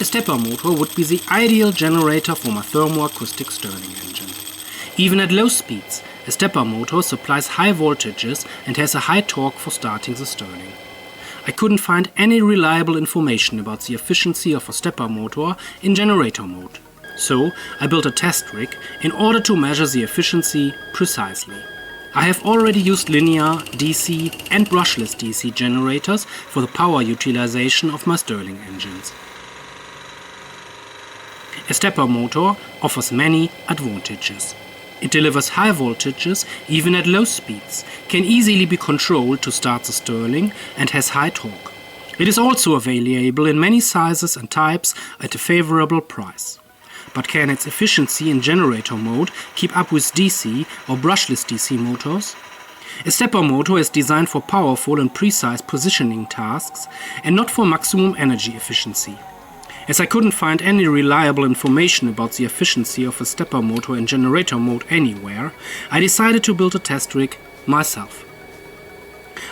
A stepper motor would be the ideal generator for my thermoacoustic Stirling engine. Even at low speeds, a stepper motor supplies high voltages and has a high torque for starting the Stirling. I couldn't find any reliable information about the efficiency of a stepper motor in generator mode. So I built a test rig in order to measure the efficiency precisely. I have already used linear, DC and brushless DC generators for the power utilization of my Stirling engines. A stepper motor offers many advantages. It delivers high voltages even at low speeds, can easily be controlled to start the Stirling, and has high torque. It is also available in many sizes and types at a favorable price. But can its efficiency in generator mode keep up with DC or brushless DC motors? A stepper motor is designed for powerful and precise positioning tasks and not for maximum energy efficiency. As I couldn't find any reliable information about the efficiency of a stepper motor in generator mode anywhere, I decided to build a test rig myself.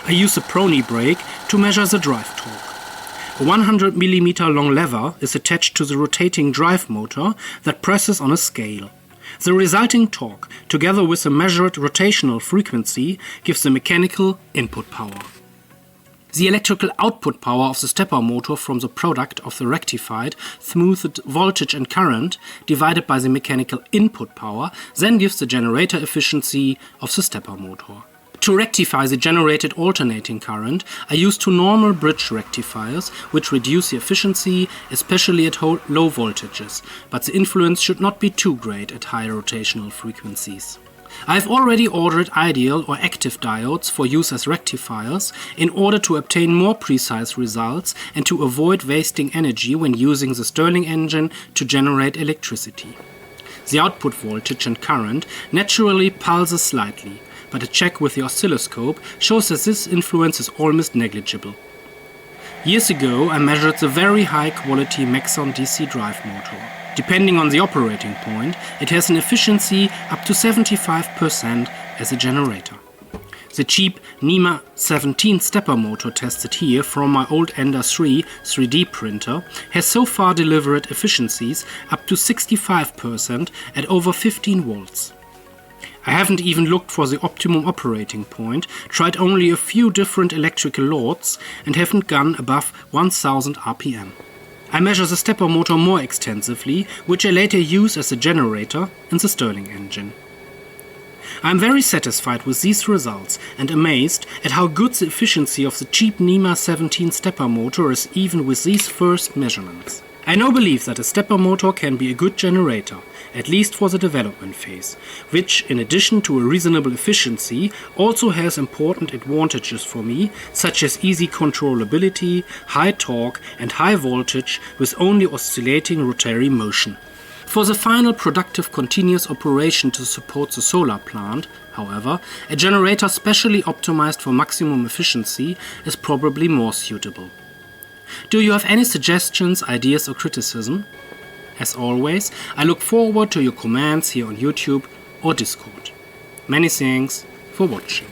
I use a prony brake to measure the drive torque. A 100 mm long lever is attached to the rotating drive motor that presses on a scale. The resulting torque, together with the measured rotational frequency, gives the mechanical input power. The electrical output power of the stepper motor from the product of the rectified, smoothed voltage and current divided by the mechanical input power then gives the generator efficiency of the stepper motor. To rectify the generated alternating current, I use two normal bridge rectifiers, which reduce the efficiency, especially at low voltages, but the influence should not be too great at high rotational frequencies. I have already ordered ideal or active diodes for use as rectifiers in order to obtain more precise results and to avoid wasting energy when using the Stirling engine to generate electricity. The output voltage and current naturally pulses slightly, but a check with the oscilloscope shows that this influence is almost negligible. Years ago I measured the very high quality Maxon DC drive motor. Depending on the operating point, it has an efficiency up to 75% as a generator. The cheap NEMA 17 stepper motor tested here from my old Ender 3 3D printer has so far delivered efficiencies up to 65% at over 15 volts. I haven't even looked for the optimum operating point, tried only a few different electrical loads and haven't gone above 1000 RPM. I measure the stepper motor more extensively, which I later use as a generator in the Stirling engine. I am very satisfied with these results and amazed at how good the efficiency of the cheap NEMA 17 stepper motor is even with these first measurements. I now believe that a stepper motor can be a good generator, at least for the development phase, which, in addition to a reasonable efficiency, also has important advantages for me, such as easy controllability, high torque and high voltage with only oscillating rotary motion. For the final productive continuous operation to support the solar plant, however, a generator specially optimized for maximum efficiency is probably more suitable. Do you have any suggestions, ideas or criticism? As always, I look forward to your comments here on YouTube or Discord. Many thanks for watching.